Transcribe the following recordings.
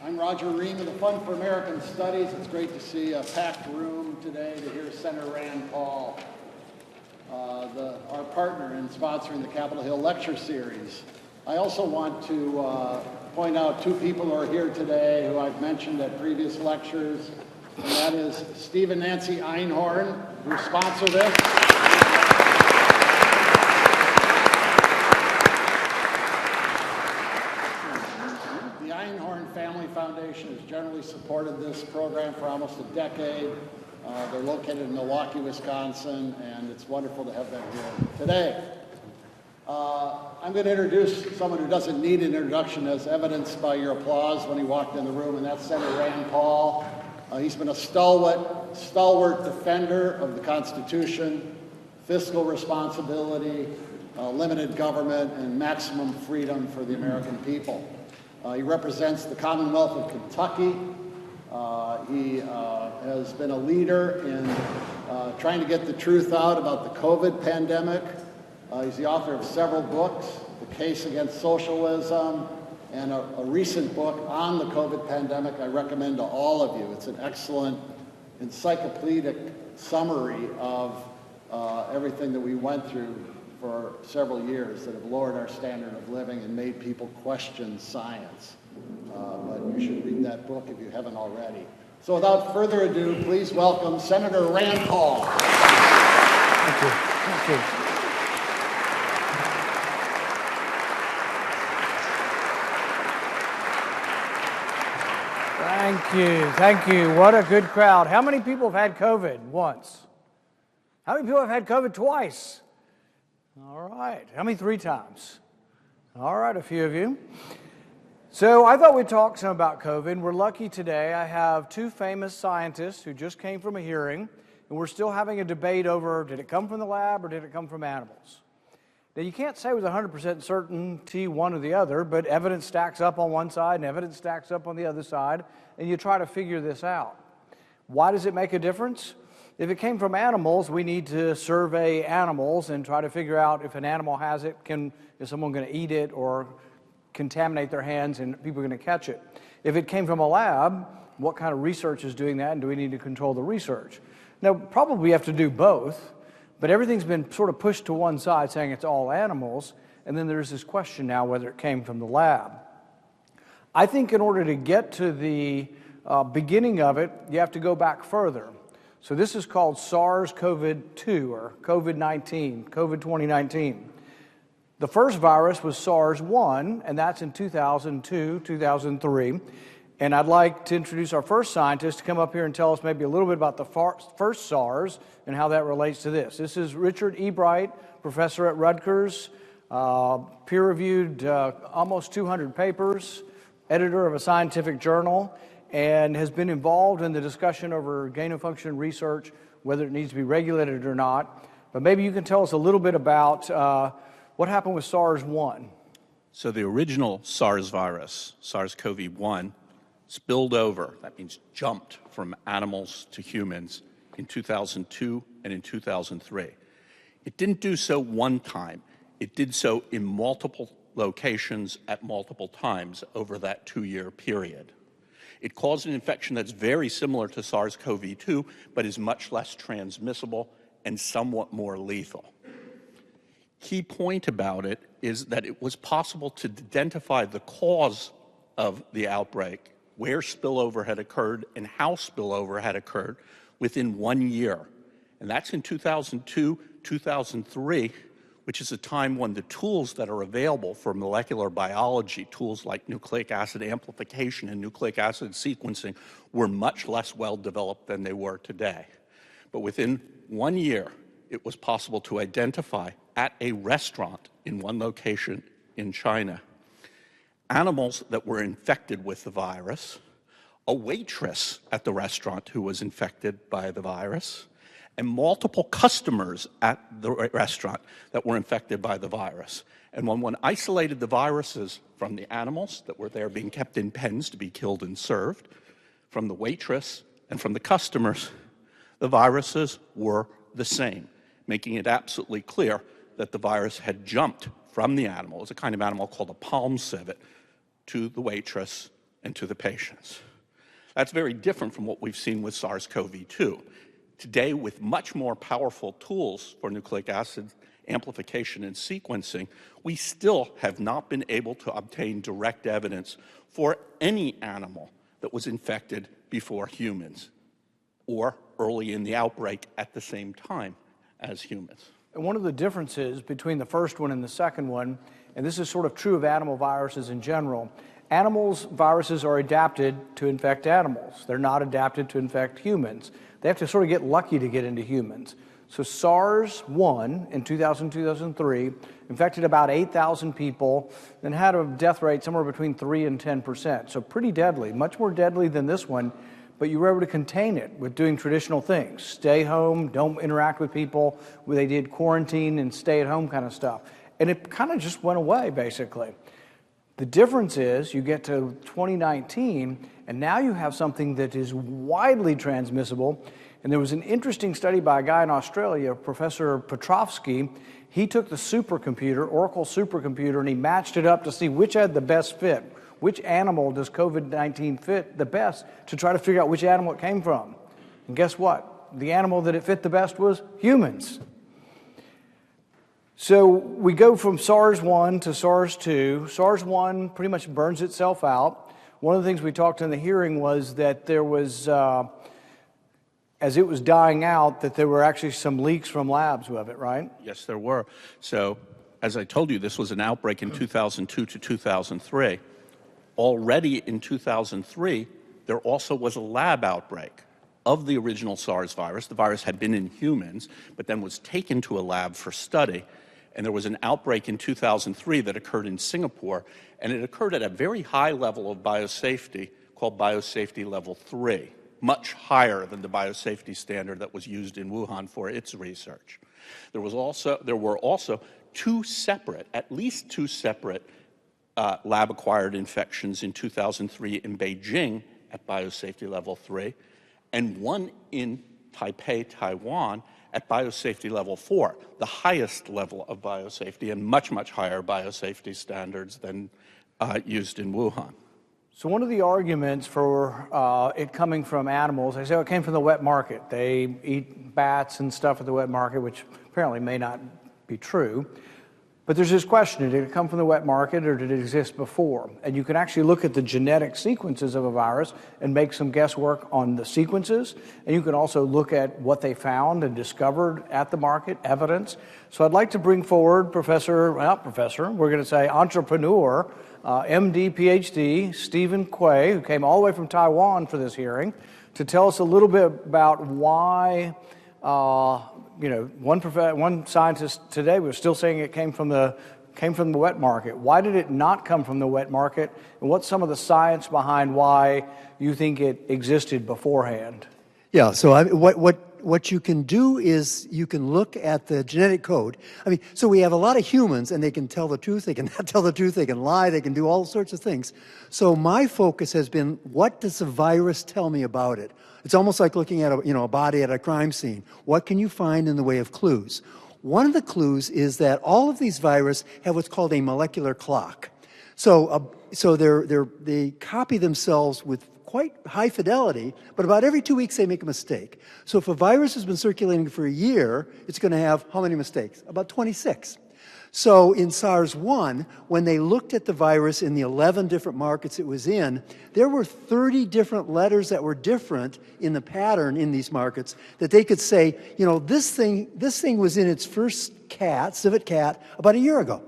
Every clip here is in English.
I'm Roger Ream of the Fund for American Studies. It's great to see a packed room today to hear Senator Rand Paul, our partner in sponsoring the Capitol Hill Lecture Series. I also want to point out two people who are here today who I've mentioned at previous lectures, and that is Steve and Nancy Einhorn, who sponsor this. The Einhorn Family Foundation has generally supported this program for almost a decade. They're located in Milwaukee, Wisconsin, and it's wonderful to have them here today. I'm going to introduce someone who doesn't need an introduction, as evidenced by your applause when he walked in the room, and that's Senator Rand Paul. He's been a stalwart defender of the Constitution, fiscal responsibility, limited government, and maximum freedom for the American people. He represents the Commonwealth of Kentucky. He has been a leader in trying to get the truth out about the COVID pandemic. He's the author of several books, The Case Against Socialism, and a recent book on the COVID pandemic I recommend to all of you. It's an excellent encyclopedic summary of everything that we went through for several years that have lowered our standard of living and made people question science. But you should read that book if you haven't already. So without further ado, please welcome Senator Rand Paul. Thank you. Thank you. Thank you. Thank you. What a good crowd. How many people have had COVID once? How many people have had COVID twice? All right. How many 3 times? All right, a few of you. So I thought we'd talk some about COVID. We're lucky today. I have 2 famous scientists who just came from a hearing, and we're still having a debate over, did it come from the lab or did it come from animals? Now, you can't say with 100% certainty one or the other, but evidence stacks up on one side and evidence stacks up on the other side, and you try to figure this out. Why does it make a difference? If it came from animals, we need to survey animals and try to figure out if an animal has it, is someone going to eat it or contaminate their hands and people are going to catch it. If it came from a lab, what kind of research is doing that, and do we need to control the research? Now, probably we have to do both, but everything's been sort of pushed to one side saying it's all animals, and then there's this question now whether it came from the lab. I think in order to get to the beginning of it, you have to go back further. So this is called SARS-CoV-2 or COVID-19, COVID 2019. The first virus was SARS-1, and that's in 2002, 2003. And I'd like to introduce our first scientist to come up here and tell us maybe a little bit about the first SARS and how that relates to this. This is Richard Ebright, professor at Rutgers, peer-reviewed almost 200 papers, editor of a scientific journal, and has been involved in the discussion over gain-of-function research, whether it needs to be regulated or not. But maybe you can tell us a little bit about what happened with SARS-1. So the original SARS virus, SARS-CoV-1, spilled over, that means jumped from animals to humans in 2002 and in 2003. It didn't do so one time. It did so in multiple locations at multiple times over that 2-year period. It caused an infection that's very similar to SARS-CoV-2, but is much less transmissible and somewhat more lethal. Key point about it is that it was possible to identify the cause of the outbreak, where spillover had occurred and how spillover had occurred within 1 year. And that's in 2002, 2003, which is a time when the tools that are available for molecular biology, tools like nucleic acid amplification and nucleic acid sequencing, were much less well developed than they were today. But within 1 year, it was possible to identify at a restaurant in one location in China animals that were infected with the virus, a waitress at the restaurant who was infected by the virus, and multiple customers at the restaurant that were infected by the virus. And when one isolated the viruses from the animals that were there being kept in pens to be killed and served, from the waitress and from the customers, the viruses were the same, making it absolutely clear that the virus had jumped from the animal. It's a kind of animal called a palm civet to the waitress and to the patients. That's very different from what we've seen with SARS-CoV-2. Today, with much more powerful tools for nucleic acid amplification and sequencing, we still have not been able to obtain direct evidence for any animal that was infected before humans or early in the outbreak at the same time as humans. And one of the differences between the first one and the second one, and this is sort of true of animal viruses in general, viruses are adapted to infect animals. They're not adapted to infect humans. They have to sort of get lucky to get into humans. So SARS-1 in 2000-2003 infected about 8,000 people and had a death rate somewhere between 3 and 10%. So pretty deadly, much more deadly than this one, but you were able to contain it with doing traditional things. Stay home, don't interact with people. They did quarantine and stay at home kind of stuff. And it kind of just went away, basically. The difference is you get to 2019, and now you have something that is widely transmissible. And there was an interesting study by a guy in Australia, Professor Petrovsky. He took the supercomputer, Oracle supercomputer, and he matched it up to see which had the best fit. Which animal does COVID-19 fit the best to try to figure out which animal it came from? And guess what? The animal that it fit the best was humans. So we go from SARS-1 to SARS-2. SARS-1 pretty much burns itself out. One of the things we talked in the hearing was that there was, as it was dying out, that there were actually some leaks from labs of it, right? Yes, there were. So, as I told you, this was an outbreak in 2002 to 2003. Already in 2003, there also was a lab outbreak of the original SARS virus. The virus had been in humans, but then was taken to a lab for study. And there was an outbreak in 2003 that occurred in Singapore, and it occurred at a very high level of biosafety called biosafety level 3, much higher than the biosafety standard that was used in Wuhan for its research. There were also at least two separate lab-acquired infections in 2003 in Beijing at biosafety level 3, and one in Taipei, Taiwan, at biosafety level 4, the highest level of biosafety and much, much higher biosafety standards than used in Wuhan. So one of the arguments for it coming from animals, they say it came from the wet market. They eat bats and stuff at the wet market, which apparently may not be true. But there's this question, did it come from the wet market or did it exist before? And you can actually look at the genetic sequences of a virus and make some guesswork on the sequences. And you can also look at what they found and discovered at the market, evidence. So I'd like to bring forward we're going to say entrepreneur, MD, PhD, Stephen Quay, who came all the way from Taiwan for this hearing, to tell us a little bit about why one scientist today was still saying it came from the wet market. Why did it not come from the wet market? And what's some of the science behind why you think it existed beforehand? Yeah, so what you can do is you can look at the genetic code. So we have a lot of humans, and they can tell the truth, they can not tell the truth, they can lie, they can do all sorts of things. So my focus has been, what does the virus tell me about it? It's almost like looking at a body at a crime scene. What can you find in the way of clues? One of the clues is that all of these viruses have what's called a molecular clock. So they copy themselves with quite high fidelity, but about every 2 weeks they make a mistake. So if a virus has been circulating for a year, it's going to have how many mistakes? About 26. So in SARS-1, when they looked at the virus in the 11 different markets it was in, there were 30 different letters that were different in the pattern in these markets that they could say, this thing was in its first civet cat, about a year ago.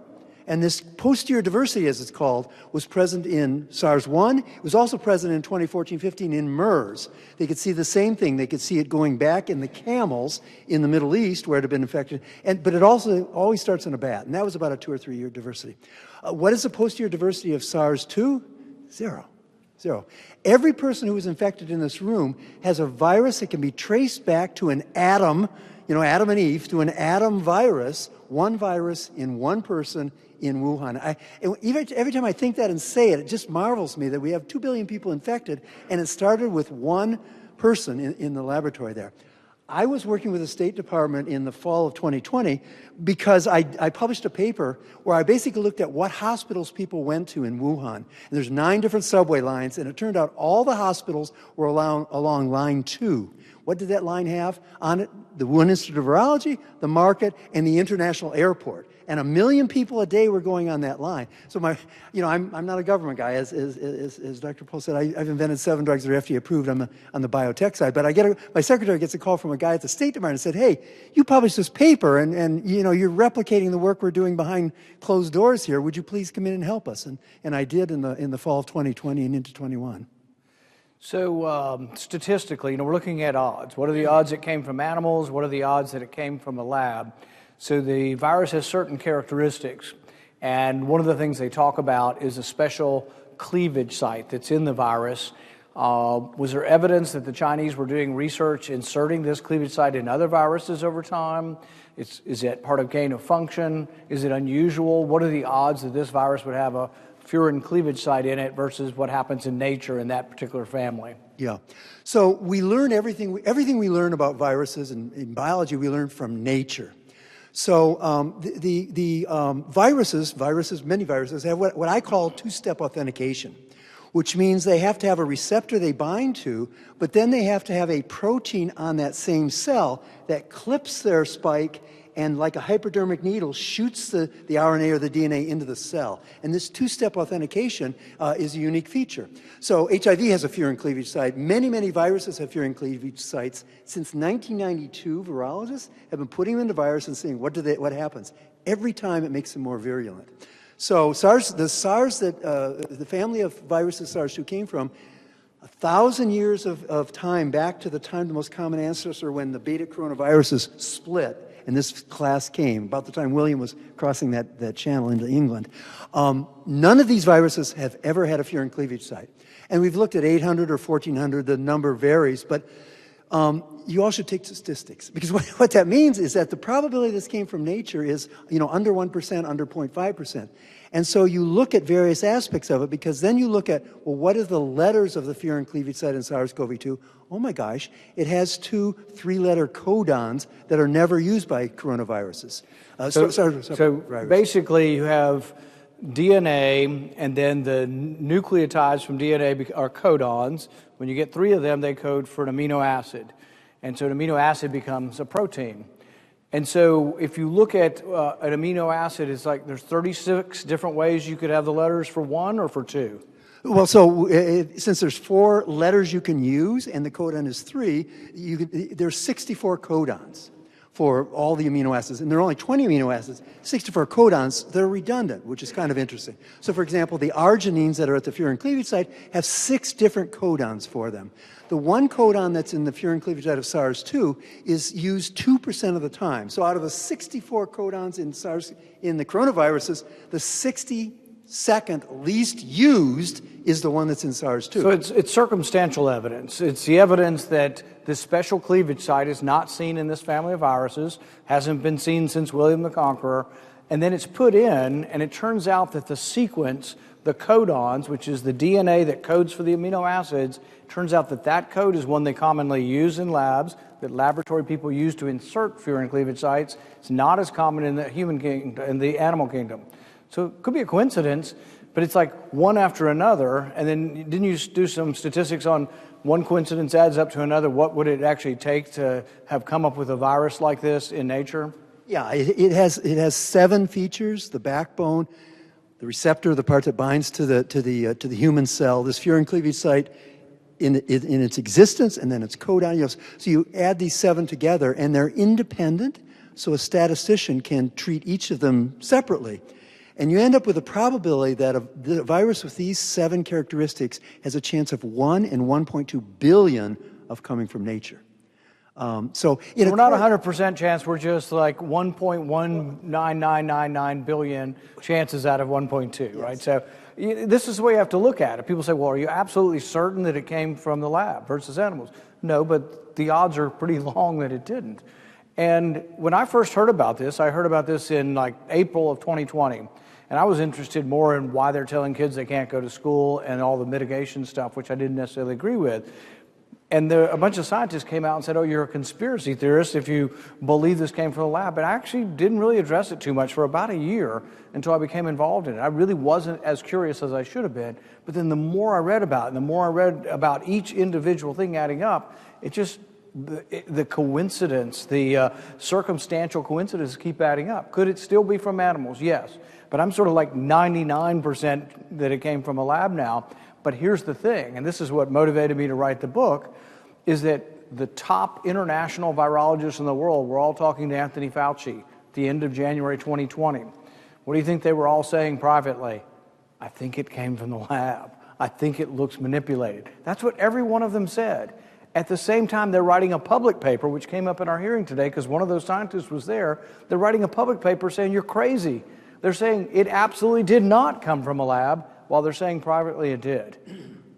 And this posterior diversity, as it's called, was present in SARS-1. It was also present in 2014-15 in MERS. They could see the same thing. They could see it going back in the camels in the Middle East where it had been infected. But it also always starts in a bat, and that was about a 2 or 3 year diversity. What is the posterior diversity of SARS-2? Zero. Every person who was infected in this room has a virus that can be traced back to an Adam, Adam and Eve, to an Adam virus, one virus in one person in Wuhan. Every time I think that and say it, it just marvels me that we have 2 billion people infected, and it started with one person in the laboratory there. I was working with the State Department in the fall of 2020 because I published a paper where I basically looked at what hospitals people went to in Wuhan. And there's 9 different subway lines, and it turned out all the hospitals were along line 2. What did that line have? On it, the Wuhan Institute of Virology, the market, and the international airport. And 1 million people a day were going on that line. So I'm not a government guy, as Dr. Pohl said. I've invented 7 drugs that are FDA approved on the biotech side. But my secretary gets a call from a guy at the State Department and said, "Hey, you published this paper, and you're replicating the work we're doing behind closed doors here. Would you please come in and help us?" And I did in the fall of 2020 and into 21. So statistically, we're looking at odds. What are the odds it came from animals? What are the odds that it came from a lab? So the virus has certain characteristics, and one of the things they talk about is a special cleavage site that's in the virus. Was there evidence that the Chinese were doing research inserting this cleavage site in other viruses over time? Is it part of gain of function? Is it unusual? What are the odds that this virus would have a furin cleavage site in it versus what happens in nature in that particular family? Yeah. So we learn everything we learn about viruses and in biology, we learn from nature. So many viruses have what I call two-step authentication, which means they have to have a receptor they bind to, but then they have to have a protein on that same cell that clips their spike and, like a hypodermic needle, shoots the RNA or the DNA into the cell. And this two-step authentication is a unique feature. So HIV has a furin cleavage site. Many, many viruses have furin cleavage sites. Since 1992, virologists have been putting them into viruses and seeing what happens. Every time it makes them more virulent. So the family of viruses SARS-2 came from 1,000 years of time back to the time the most common ancestor when the beta coronaviruses split. And this class came about the time William was crossing that channel into England. None of these viruses have ever had a furin cleavage site. And we've looked at 800 or 1,400, the number varies, but you all should take statistics. Because what that means is that the probability this came from nature is under 1%, under 0.5%. And so you look at various aspects of it, because then you look at, well, what are the letters of the furin cleavage site in SARS-CoV-2? Oh my gosh, it has 2 3-letter codons that are never used by coronaviruses. So basically you have DNA, and then the nucleotides from DNA are codons. When you get 3 of them, they code for an amino acid. And so an amino acid becomes a protein. And so if you look at an amino acid, it's like there's 36 different ways you could have the letters for 1 or for 2. Well, so since there's 4 letters you can use and the codon is 3, there's 64 codons for all the amino acids. And there are only 20 amino acids, 64 codons. They're redundant, which is kind of interesting. So, for example, the arginines that are at the furin cleavage site have 6 different codons for them. The one codon that's in the furin cleavage site of SARS-2 is used 2% of the time. So out of the 64 codons in the coronaviruses, the 62nd least used is the one that's in SARS-2. So it's circumstantial evidence. It's the evidence that this special cleavage site is not seen in this family of viruses, hasn't been seen since William the Conqueror, and then it's put in, and it turns out that the sequence, the codons, which is the DNA that codes for the amino acids, turns out that code is one they commonly use in labs, that laboratory people use to insert furin cleavage sites. It's not as common in the human kingdom, in the animal kingdom. So it could be a coincidence, but it's like one after another. And then didn't you do some statistics on one coincidence adds up to another? What would it actually take to have come up with a virus like this in nature? Yeah, it has 7 features: the backbone, the receptor, the part that binds to the human cell, this furin cleavage site in its existence, and then its codon. So you add these 7 together, and they're independent, so a statistician can treat each of them separately. And you end up with a probability that a virus with these 7 characteristics has a chance of 1 in 1.2 billion of coming from nature. So we're not 100% chance, we're just like 1.19999 billion chances out of 1.2, yes. Right? So this is the way you have to look at it. People say, well, are you absolutely certain that it came from the lab versus animals? No, but the odds are pretty long that it didn't. And when I first heard about this, I heard about this in like April of 2020. And I was interested more in why they're telling kids they can't go to school and all the mitigation stuff, which I didn't necessarily agree with. And a bunch of scientists came out and said, oh, you're a conspiracy theorist if you believe this came from the lab. But I actually didn't really address it too much for about a year until I became involved in it. I really wasn't as curious as I should have been. But then the more I read about it, and the more I read about each individual thing adding up, it just, the coincidence, the circumstantial coincidences keep adding up. Could it still be from animals? Yes. But I'm sort of like 99% that it came from a lab now. But here's the thing, and this is what motivated me to write the book, is that the top international virologists in the world were all talking to Anthony Fauci at the end of January 2020. What do you think they were all saying privately? I think it came from the lab. I think it looks manipulated. That's what every one of them said. At the same time, they're writing a public paper, which came up in our hearing today because one of those scientists was there. They're writing a public paper saying you're crazy. They're saying it absolutely did not come from a lab, while they're saying privately it did.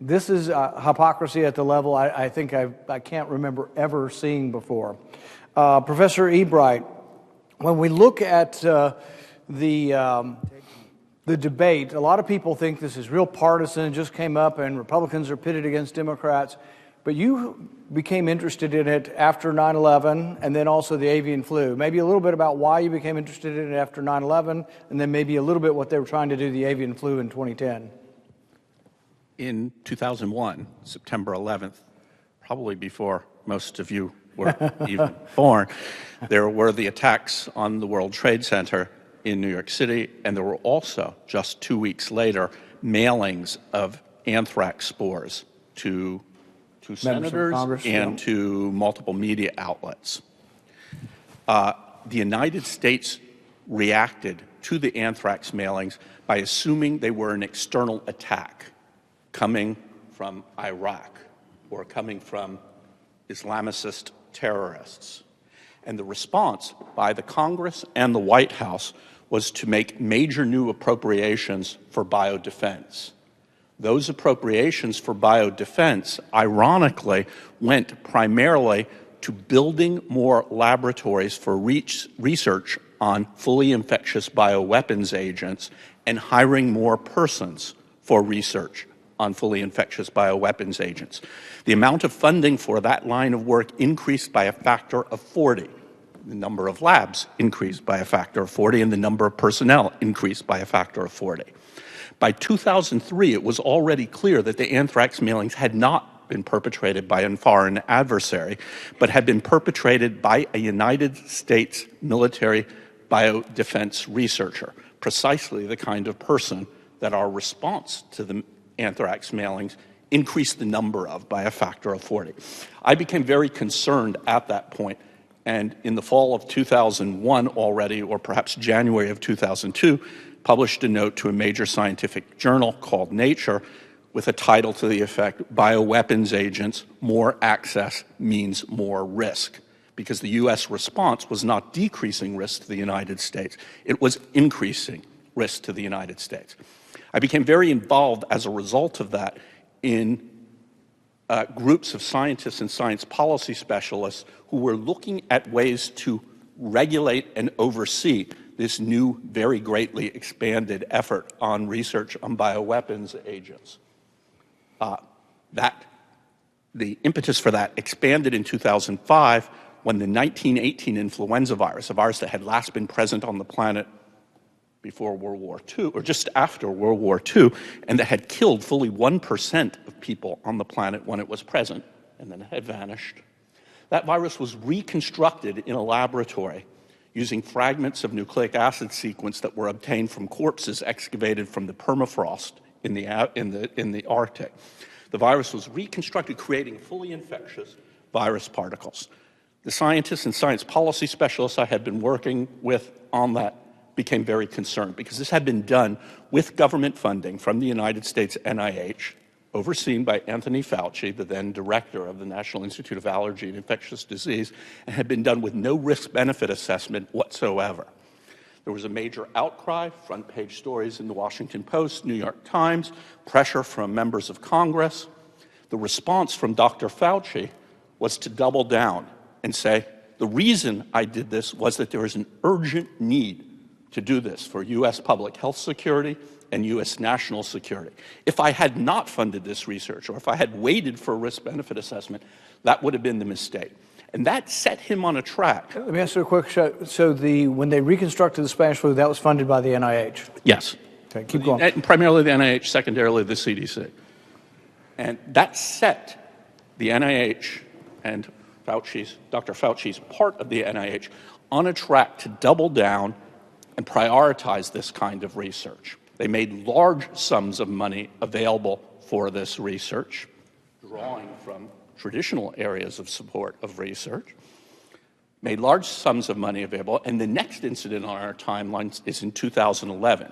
This is hypocrisy at the level I think I can't remember ever seeing before. Professor Ebright, when we look at the debate, a lot of people think this is real partisan, just came up and Republicans are pitted against Democrats. But you became interested in it after 9/11 and then also the avian flu. Maybe a little bit about why you became interested in it after 9/11 and then maybe a little bit what they were trying to do to the avian flu in 2010. In 2001, September 11th, probably before most of you were even born, there were the attacks on the World Trade Center in New York City, and there were also, just 2 weeks later, mailings of anthrax spores to senators and to multiple media outlets. The United States reacted to the anthrax mailings by assuming they were an external attack coming from Iraq or coming from Islamicist terrorists. And the response by the Congress and the White House was to make major new appropriations for biodefense. Those appropriations for biodefense, ironically, went primarily to building more laboratories for research on fully infectious bioweapons agents and hiring more persons for research on fully infectious bioweapons agents. The amount of funding for that line of work increased by a factor of 40. The number of labs increased by a factor of 40, and the number of personnel increased by a factor of 40. By 2003, it was already clear that the anthrax mailings had not been perpetrated by a foreign adversary, but had been perpetrated by a United States military biodefense researcher, precisely the kind of person that our response to the anthrax mailings increased the number of by a factor of 40. I became very concerned at that point, and in the fall of 2001 already, or perhaps January of 2002, published a note to a major scientific journal called Nature with a title to the effect, Bioweapons Agents, More Access Means More Risk. Because the U.S. response was not decreasing risk to the United States, it was increasing risk to the United States. I became very involved as a result of that in groups of scientists and science policy specialists who were looking at ways to regulate and oversee this new, very greatly expanded effort on research on bioweapons agents. The impetus for that expanded in 2005 when the 1918 influenza virus, a virus that had last been present on the planet before World War II, or just after World War II, and that had killed fully 1% of people on the planet when it was present, and then it had vanished. That virus was reconstructed in a laboratory using fragments of nucleic acid sequence that were obtained from corpses excavated from the permafrost in the Arctic. The virus was reconstructed, creating fully infectious virus particles. The scientists and science policy specialists I had been working with on that became very concerned because this had been done with government funding from the United States NIH, overseen by Anthony Fauci, the then director of the National Institute of Allergy and Infectious Disease, and had been done with no risk-benefit assessment whatsoever. There was a major outcry, front-page stories in the Washington Post, New York Times, pressure from members of Congress. The response from Dr. Fauci was to double down and say, the reason I did this was that there is an urgent need to do this for U.S. public health security and U.S. national security. If I had not funded this research, or if I had waited for a risk-benefit assessment, that would have been the mistake. And that set him on a track. Let me ask you a quick question. So when they reconstructed the Spanish flu, that was funded by the NIH? Yes. Okay, keep going. And primarily the NIH, secondarily the CDC. And that set the NIH and Dr. Fauci's part of the NIH on a track to double down and prioritize this kind of research. They made large sums of money available for this research, drawing from traditional areas of support of research, made large sums of money available, and the next incident on our timeline is in 2011.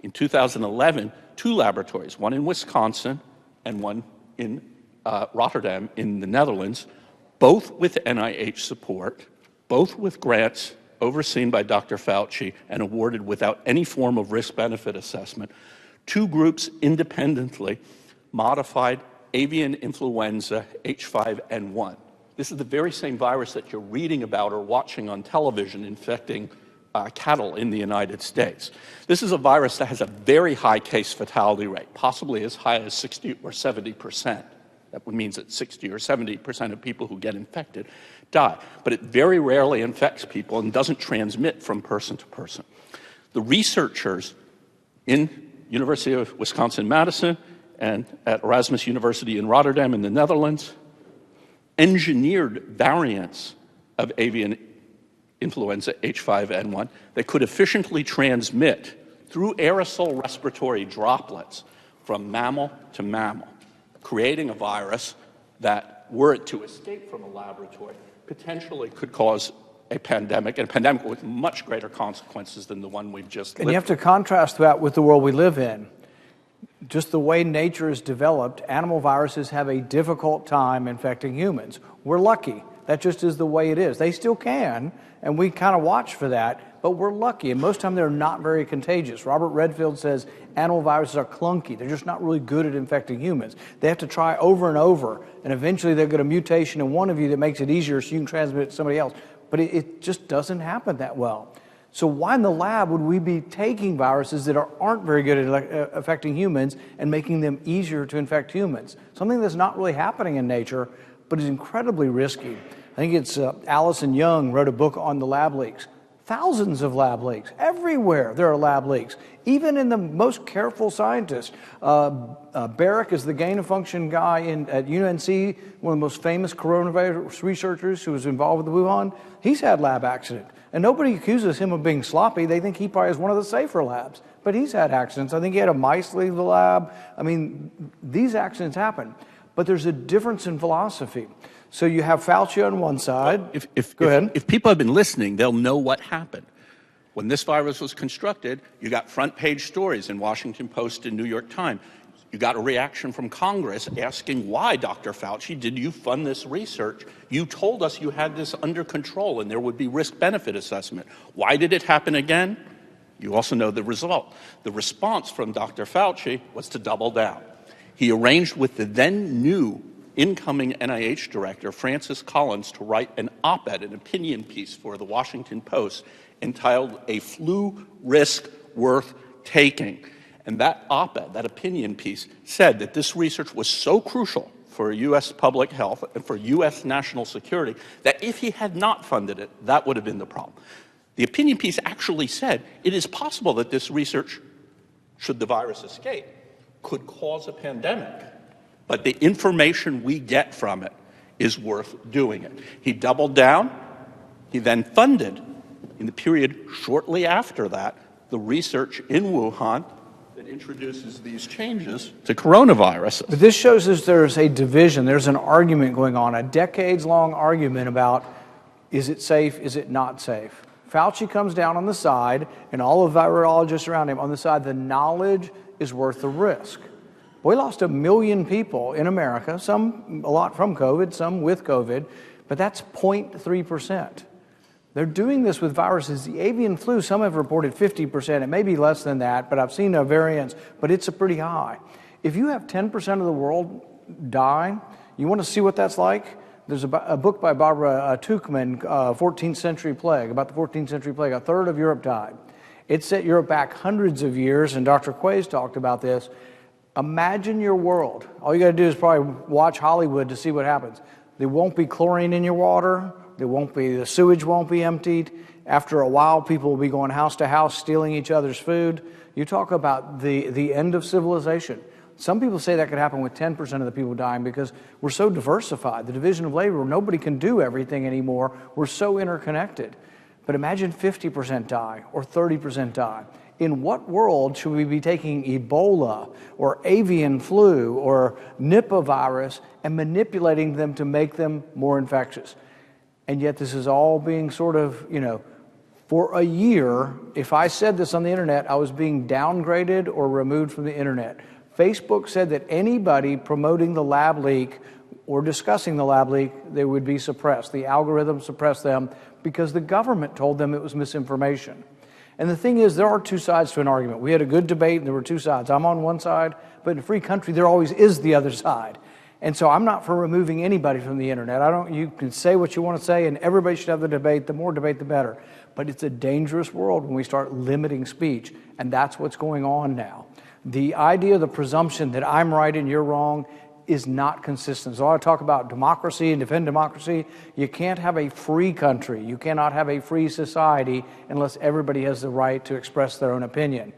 In 2011, 2 laboratories, one in Wisconsin and one in Rotterdam in the Netherlands, both with NIH support, both with grants overseen by Dr. Fauci and awarded without any form of risk-benefit assessment, 2 groups independently modified avian influenza H5N1. This is the very same virus that you're reading about or watching on television infecting cattle in the United States. This is a virus that has a very high case fatality rate, possibly as high as 60 or 70%. That means that 60 or 70% of people who get infected die. But it very rarely infects people and doesn't transmit from person to person. The researchers in University of Wisconsin-Madison and at Erasmus University in Rotterdam in the Netherlands engineered variants of avian influenza H5N1 that could efficiently transmit through aerosol respiratory droplets from mammal to mammal, creating a virus that, were it to escape from a laboratory, potentially could cause a pandemic, and a pandemic with much greater consequences than the one we've just lived. And you have to contrast that with the world we live in. Just the way nature is developed, animal viruses have a difficult time infecting humans. We're lucky. That just is the way it is. They still can, and we kind of watch for that, but we're lucky, and most of the time they're not very contagious. Robert Redfield says animal viruses are clunky. They're just not really good at infecting humans. They have to try over and over, and eventually they'll get a mutation in one of you that makes it easier so you can transmit it to somebody else. But it just doesn't happen that well. So why in the lab would we be taking viruses that aren't very good at affecting humans and making them easier to infect humans? Something that's not really happening in nature, but is incredibly risky. I think it's Allison Young wrote a book on the lab leaks. Thousands of lab leaks. Everywhere there are lab leaks. Even in the most careful scientists. Barrick is the gain-of-function guy at UNC, one of the most famous coronavirus researchers who was involved with the Wuhan. He's had lab accident. And nobody accuses him of being sloppy. They think he probably has one of the safer labs. But he's had accidents. I think he had a mice leave the lab. I mean, these accidents happen. But there's a difference in philosophy. So you have Fauci on one side. Go ahead. If people have been listening, they'll know what happened. When this virus was constructed, you got front-page stories in Washington Post and New York Times. You got a reaction from Congress asking, why, Dr. Fauci, did you fund this research? You told us you had this under control and there would be risk-benefit assessment. Why did it happen again? You also know the result. The response from Dr. Fauci was to double down. He arranged with the then new incoming NIH director, Francis Collins, to write an op-ed, an opinion piece for the Washington Post entitled A Flu Risk Worth Taking. And that op-ed, that opinion piece, said that this research was so crucial for U.S. public health and for U.S. national security that if he had not funded it, that would have been the problem. The opinion piece actually said it is possible that this research, should the virus escape, could cause a pandemic. But the information we get from it is worth doing it. He doubled down. He then funded, in the period shortly after that, the research in Wuhan that introduces these changes to coronavirus. But this shows us there's a division, there's an argument going on, a decades-long argument about is it safe, is it not safe? Fauci comes down on the side, and all of the virologists around him on the side, the knowledge is worth the risk. We lost 1 million people in America, some a lot from COVID, some with COVID, but that's 0.3%. They're doing this with viruses. The avian flu, some have reported 50%. It may be less than that, but I've seen variants, but it's a pretty high. If you have 10% of the world die, you want to see what that's like? There's a book by Barbara Tuchman, 14th Century Plague, about the 14th Century Plague. A third of Europe died. It set Europe back hundreds of years, and Dr. Quay's talked about this. Imagine your world. All you got to do is probably watch Hollywood to see what happens. There won't be chlorine in your water. The sewage won't be emptied. After a while, people will be going house to house, stealing each other's food. You talk about the end of civilization. Some people say that could happen with 10% of the people dying because we're so diversified. The division of labor, nobody can do everything anymore. We're so interconnected. But imagine 50% die or 30% die. In what world should we be taking Ebola or avian flu or Nipah virus and manipulating them to make them more infectious? And yet this is all being sort of, for a year, if I said this on the internet, I was being downgraded or removed from the internet. Facebook said that anybody promoting the lab leak or discussing the lab leak, they would be suppressed. The algorithm suppressed them because the government told them it was misinformation. And the thing is, there are two sides to an argument. We had a good debate, and there were two sides. I'm on one side, but in a free country, there always is the other side. And so I'm not for removing anybody from the internet. You can say what you want to say, and everybody should have the debate. The more debate, the better. But it's a dangerous world when we start limiting speech, and that's what's going on now. The idea, the presumption that I'm right and you're wrong is not consistent. So I talk about democracy and defend democracy. You can't have a free country. You cannot have a free society unless everybody has the right to express their own opinion.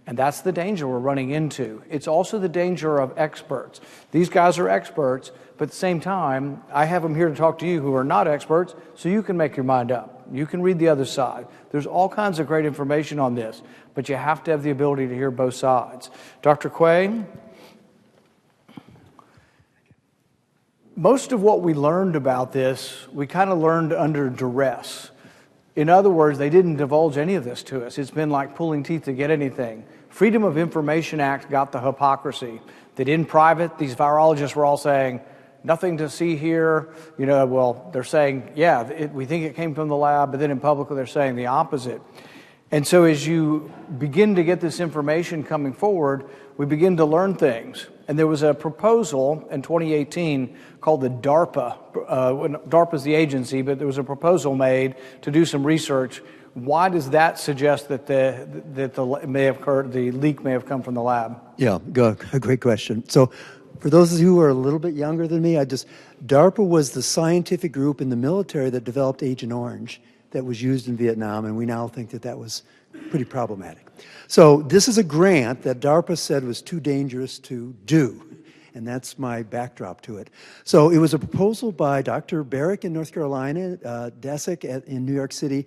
And that's the danger we're running into. It's also the danger of experts. These guys are experts, but at the same time, I have them here to talk to you who are not experts, so you can make your mind up. You can read the other side. There's all kinds of great information on this, but you have to have the ability to hear both sides. Dr. Quay? Most of what we learned about this, we kind of learned under duress. In other words, they didn't divulge any of this to us. It's been like pulling teeth to get anything. Freedom of Information Act got the hypocrisy. That in private, these virologists were all saying, nothing to see here. They're saying, we think it came from the lab, but then in public they're saying the opposite. And so as you begin to get this information coming forward, we begin to learn things. And there was a proposal in 2018 called the DARPA. DARPA is the agency, but there was a proposal made to do some research. Why does that suggest that the leak may have come from the lab? Yeah, a great question. So for those of you who are a little bit younger than me, DARPA was the scientific group in the military that developed Agent Orange that was used in Vietnam, and we now think that was pretty problematic. So this is a grant that DARPA said was too dangerous to do, and that's my backdrop to it. So it was a proposal by Dr. Barrick in North Carolina, Desick in New York City,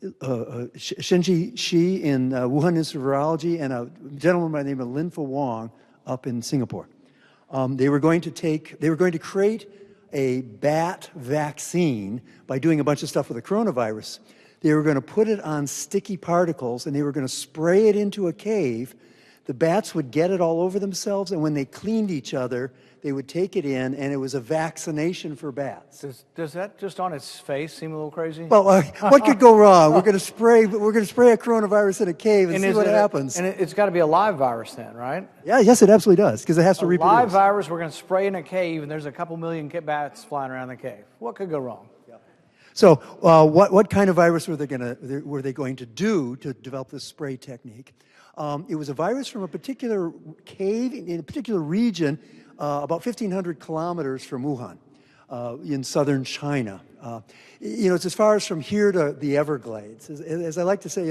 Shenji Shi in Wuhan Institute of Virology, and a gentleman by the name of Linfa Wang up in Singapore. They were going to create a bat vaccine by doing a bunch of stuff with the coronavirus. They were going to put it on sticky particles, and they were going to spray it into a cave. The bats would get it all over themselves, and when they cleaned each other, they would take it in, and it was a vaccination for bats. Does that just on its face seem a little crazy? Well, what could go wrong? We're going to spray a coronavirus in a cave and see what happens. And it's got to be a live virus then, right? Yeah, yes, it absolutely does, because it has to reproduce. A live virus, we're going to spray in a cave, and there's a couple million bats flying around the cave. What could go wrong? So, what kind of virus were they going to do to develop this spray technique? It was a virus from a particular cave in a particular region, about 1,500 kilometers from Wuhan, in southern China. It's as far as from here to the Everglades. As I like to say,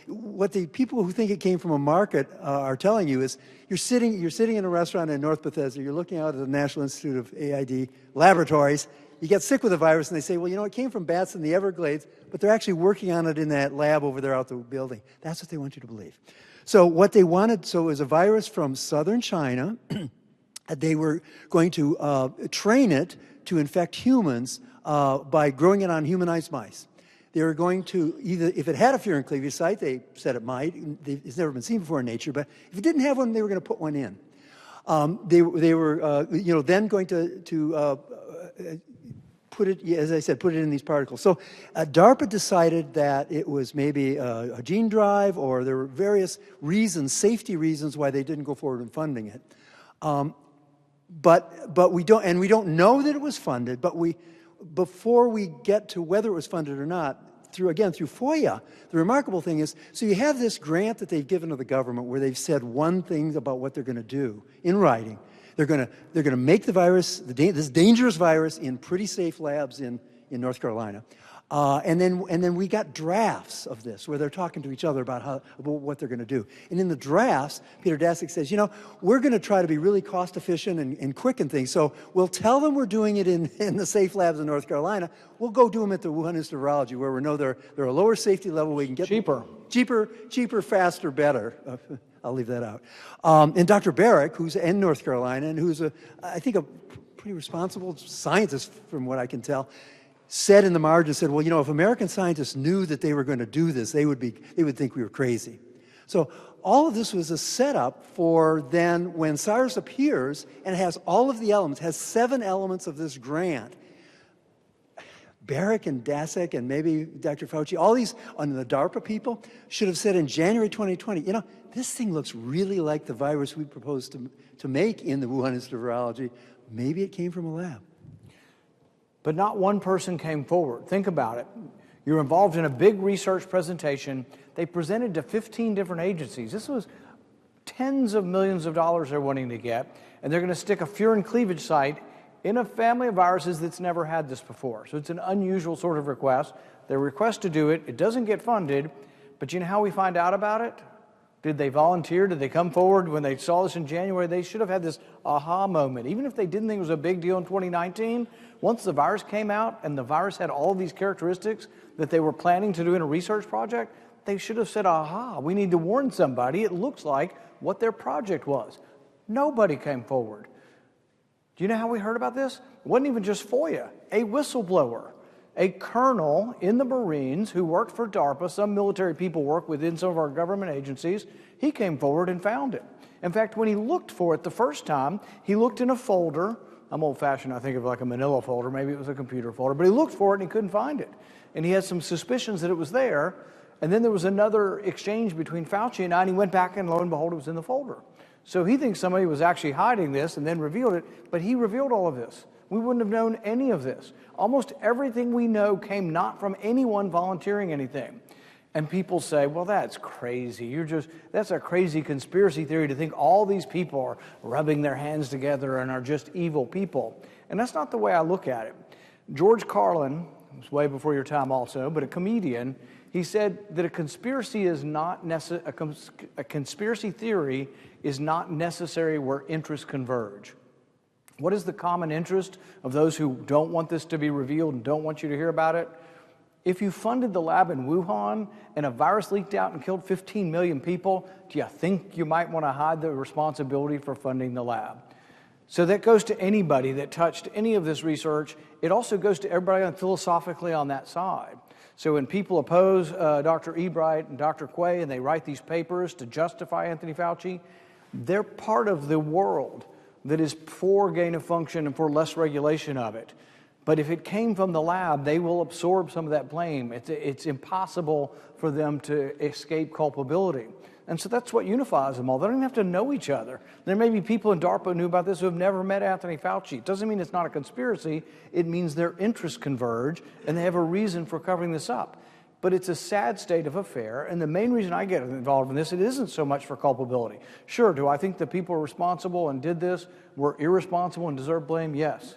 what the people who think it came from a market are telling you is you're sitting in a restaurant in North Bethesda, you're looking out at the National Institute of AID laboratories. You get sick with the virus, and they say, well, it came from bats in the Everglades, but they're actually working on it in that lab over there out the building. That's what they want you to believe. So what they wanted, it was a virus from southern China. They were going to train it to infect humans by growing it on humanized mice. They were going to either, if it had a furin-cleavage they said it might. It's never been seen before in nature, but if it didn't have one, they were going to put one in. They were then going to put it, as I said, put it in these particles. So DARPA decided that it was maybe a gene drive, or there were various reasons, safety reasons, why they didn't go forward in funding it. But we don't know that it was funded. But before we get to whether it was funded or not, through FOIA, the remarkable thing is, so you have this grant that they've given to the government where they've said one thing about what they're going to do in writing. They're going to make the virus, this dangerous virus, in pretty safe labs in North Carolina. And then we got drafts of this where they're talking to each other about what they're going to do. And in the drafts, Peter Daszak says, we're going to try to be really cost efficient and quick and things. So we'll tell them we're doing it in the safe labs in North Carolina. We'll go do them at the Wuhan Institute of Virology where we know they're a lower safety level. We can get cheaper, faster, better. I'll leave that out. And Dr. Barrick, who's in North Carolina and who's I think a pretty responsible scientist from what I can tell, said in the margin, well, if American scientists knew that they were going to do this, they would think we were crazy. So all of this was a setup for then when SARS appears and has all of the elements, has 7 elements of this grant. Barrick and Daszak and maybe Dr. Fauci, all these on the DARPA people should have said in January 2020, this thing looks really like the virus we proposed to make in the Wuhan Institute of Virology. Maybe it came from a lab. But not one person came forward. Think about it. You're involved in a big research presentation. They presented to 15 different agencies. This was tens of millions of dollars they're wanting to get, and they're going to stick a furin cleavage site in a family of viruses that's never had this before. So it's an unusual sort of request. They request to do it. It doesn't get funded, but you know how we find out about it? Did they volunteer? Did they come forward when they saw this in January? They should have had this aha moment. Even if they didn't think it was a big deal in 2019, once the virus came out and the virus had all of these characteristics that they were planning to do in a research project, they should have said, aha, we need to warn somebody. It looks like what their project was. Nobody came forward. Do you know how we heard about this? It wasn't even just FOIA. A whistleblower, a colonel in the Marines who worked for DARPA, some military people work within some of our government agencies, he came forward and found it. In fact, when he looked for it the first time, he looked in a folder. I'm old-fashioned, I think of like a manila folder, maybe it was a computer folder, but he looked for it and he couldn't find it. And he had some suspicions that it was there, and then there was another exchange between Fauci and I, and he went back and lo and behold, it was in the folder. So he thinks somebody was actually hiding this and then revealed it, but he revealed all of this. We wouldn't have known any of this. Almost everything we know came not from anyone volunteering anything. And people say, well, that's crazy. That's a crazy conspiracy theory to think all these people are rubbing their hands together and are just evil people. And that's not the way I look at it. George Carlin, it was way before your time also, but a comedian, he said that a conspiracy theory is not necessary where interests converge. What is the common interest of those who don't want this to be revealed and don't want you to hear about it? If you funded the lab in Wuhan and a virus leaked out and killed 15 million people, do you think you might want to hide the responsibility for funding the lab? So that goes to anybody that touched any of this research. It also goes to everybody philosophically on that side. So when people oppose Dr. Ebright and Dr. Quay and they write these papers to justify Anthony Fauci, they're part of the world that is for gain of function and for less regulation of it. But if it came from the lab, they will absorb some of that blame. It's impossible for them to escape culpability. And so that's what unifies them all. They don't even have to know each other. There may be people in DARPA who knew about this who have never met Anthony Fauci. It doesn't mean it's not a conspiracy. It means their interests converge and they have a reason for covering this up. But it's a sad state of affair, and the main reason I get involved in this, it isn't so much for culpability. Sure, do I think the people responsible and did this were irresponsible and deserve blame? Yes.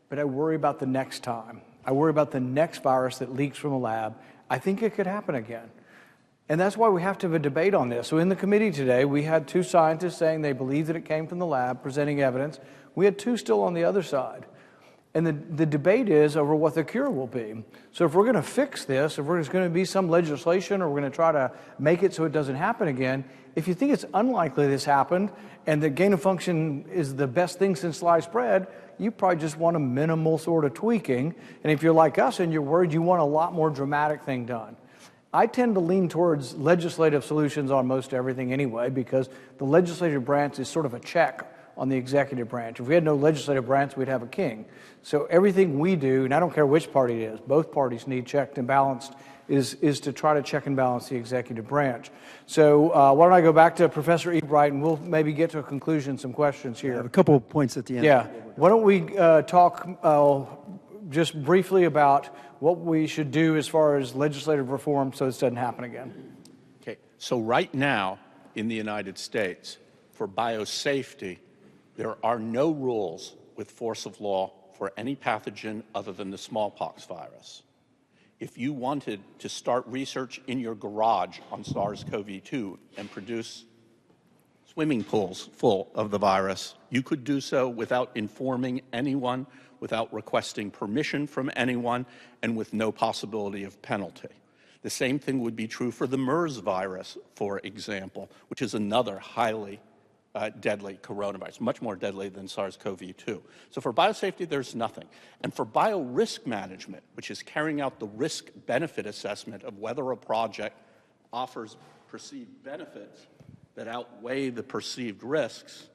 But I worry about the next time. I worry about the next virus that leaks from a lab. I think it could happen again. And that's why we have to have a debate on this. So in the committee today, we had 2 scientists saying they believe that it came from the lab, presenting evidence. We had 2 still on the other side. And the debate is over what the cure will be. So if we're going to fix this, if there's going to be some legislation or we're going to try to make it so it doesn't happen again, if you think it's unlikely this happened and that gain of function is the best thing since sliced bread, you probably just want a minimal sort of tweaking. And if you're like us and you're worried, you want a lot more dramatic thing done. I tend to lean towards legislative solutions on most everything anyway, because the legislative branch is sort of a check on the executive branch. If we had no legislative branch, we'd have a king. So everything we do, and I don't care which party it is, both parties need checked and balanced, is to try to check and balance the executive branch. So why don't I go back to Professor Ebright, and we'll maybe get to a conclusion, some questions here. I have a couple of points at the end. Yeah. Why don't we talk just briefly about what we should do as far as legislative reform so this doesn't happen again. Okay, so right now in the United States, for biosafety, there are no rules with force of law for any pathogen other than the smallpox virus. If you wanted to start research in your garage on SARS-CoV-2 and produce swimming pools full of the virus, you could do so without informing anyone, without requesting permission from anyone, and with no possibility of penalty. The same thing would be true for the MERS virus, for example, which is another highly deadly coronavirus, much more deadly than SARS-CoV-2. So for biosafety, there's nothing. And for biorisk management, which is carrying out the risk-benefit assessment of whether a project offers perceived benefits that outweigh the perceived risks,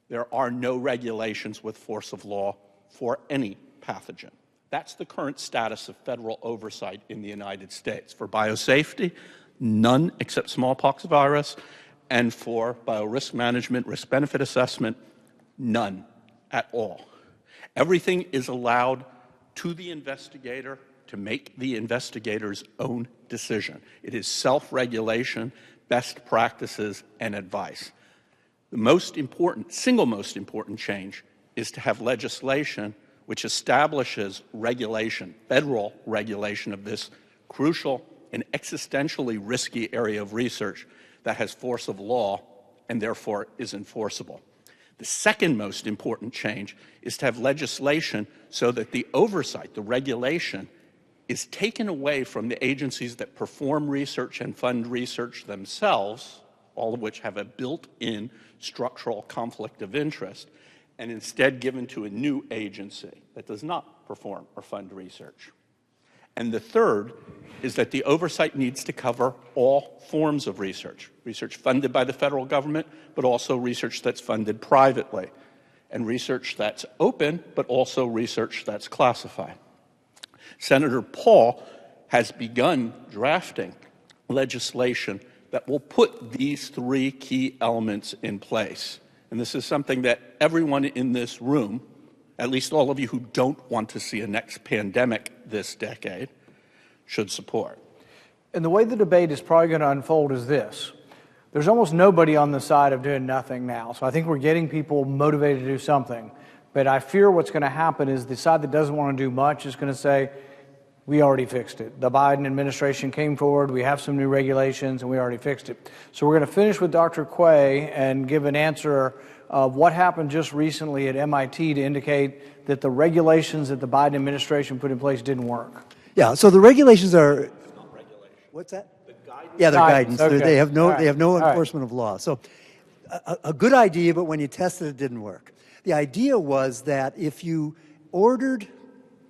there are no regulations with force of law for any pathogen. That's the current status of federal oversight in the United States. For biosafety, none except smallpox virus, and for biorisk management, risk-benefit assessment, none at all. Everything is allowed to the investigator to make the investigator's own decision. It is self-regulation, best practices, and advice. The most important, single most important change is to have legislation which establishes regulation, federal regulation of this crucial and existentially risky area of research that has force of law and therefore is enforceable. The second most important change is to have legislation so that the oversight, the regulation, is taken away from the agencies that perform research and fund research themselves, all of which have a built-in structural conflict of interest, and instead given to a new agency that does not perform or fund research. And the third is that the oversight needs to cover all forms of research, research funded by the federal government, but also research that's funded privately, and research that's open, but also research that's classified. Senator Paul has begun drafting legislation that will put these three key elements in place. And this is something that everyone in this room, at least all of you who don't want to see a next pandemic this decade, should support. And the way the debate is probably going to unfold is this. There's almost nobody on the side of doing nothing now. So I think we're getting people motivated to do something. But I fear what's going to happen is the side that doesn't want to do much is going to say, we already fixed it. The Biden administration came forward, we have some new regulations, and we already fixed it. So we're going to finish with Dr. Quay and give an answer of what happened just recently at MIT to indicate that the regulations that the Biden administration put in place didn't work. Yeah, so the regulations are... What's that? Yeah, they're guidance. Okay. They have no, Right. they have no Right. enforcement of law. So a good idea, but when you tested it, didn't work. The idea was that if you ordered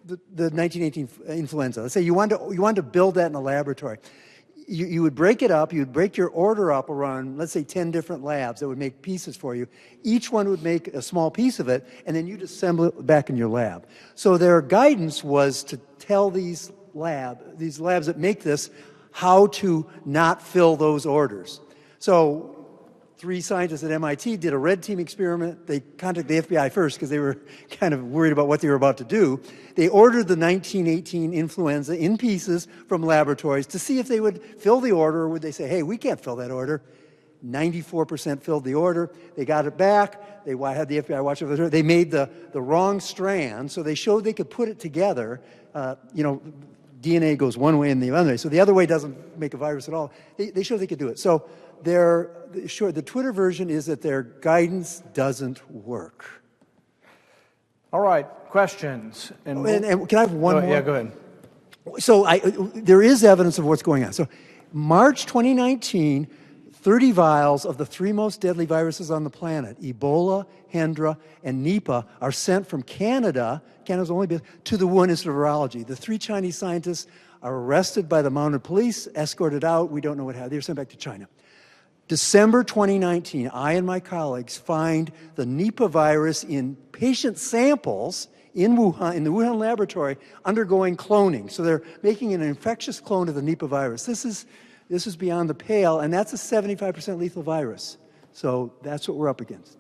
the 1918 influenza, let's say you wanted to build that in a laboratory, you would break it up, you would break your order up around, let's say, 10 different labs that would make pieces for you. Each one would make a small piece of it, and then you'd assemble it back in your lab. So their guidance was to tell these labs that make this, how to not fill those orders. So 3 scientists at MIT did a red team experiment. They contacted the FBI first because they were kind of worried about what they were about to do. They ordered the 1918 influenza in pieces from laboratories to see if they would fill the order, or would they say, hey, we can't fill that order. 94% filled the order. They got it back. They had the FBI watch over there. They made the wrong strand, so they showed they could put it together. DNA goes one way and the other way, so the other way doesn't make a virus at all. They showed they could do it. So the Twitter version is that their guidance doesn't work. All right, questions. And can I have one more? Yeah, go ahead. So there is evidence of what's going on. So March 2019, 30 vials of the 3 most deadly viruses on the planet, Ebola, Hendra, and Nipah, are sent from Canada's only been, to the Wuhan Institute of Virology. The 3 Chinese scientists are arrested by the mounted police, escorted out. We don't know what happened. They were sent back to China. December 2019, I and my colleagues find the Nipah virus in patient samples in Wuhan, in the Wuhan laboratory, undergoing cloning. So they're making an infectious clone of the Nipah virus. This is beyond the pale, and that's a 75% lethal virus. So that's what we're up against.